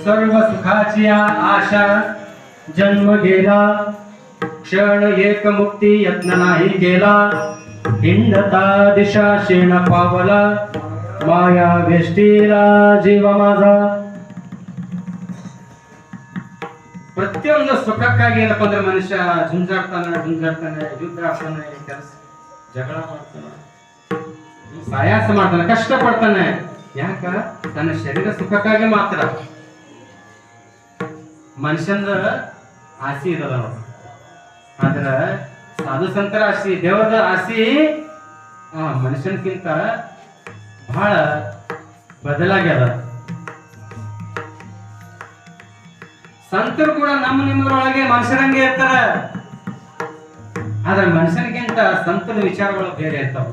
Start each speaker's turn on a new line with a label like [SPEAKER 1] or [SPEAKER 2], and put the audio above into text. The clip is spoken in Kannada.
[SPEAKER 1] सर्व सुखाची आशा जन्म गेला, क्षण एक मुक्ती यत्न नाही केला, हिंडता दिशा शेण पावला, माया वेष्टीला जीव माझा. ಪ್ರತಿಯೊಂದು ಸುಖಕ್ಕಾಗಿ ಏನಪ್ಪ ಅಂದ್ರೆ ಮನುಷ್ಯ ಝುಂಜಾಡ್ತಾನೆ ಯುದ್ಧ ಆಗ್ತಾನೆ, ಕೆಲಸ ಜಗಳ ಮಾಡ್ತಾನೆ, ಸಾಯಾಸ ಮಾಡ್ತಾನೆ, ಕಷ್ಟ ಪಡ್ತಾನೆ. ಯಾಕ? ತನ್ನ ಶರೀರ ಸುಖಕ್ಕಾಗಿ ಮಾತ್ರ. ಮನುಷ್ಯನ ಆಸೆ ಇರಲ್ಲ. ಆದ್ರ ಸಾಧು ಸಂತರ ಆಸೆ, ದೇವರ ಆಸೆ ಮನುಷ್ಯನ್ಕಿಂತ ಬಹಳ ಬದಲಾಗ್ಯದ. ಸಂತರು ಕೂಡ ನಿಮ್ಮದ್ರೊಳಗೆ ಮನುಷ್ಯರಂಗೆ ಇರ್ತಾರ, ಆದ್ರೆ ಮನುಷ್ಯನಿಗಿಂತ ಸಂತರ ವಿಚಾರಗಳು ಬೇರೆ ಇರ್ತಾವ.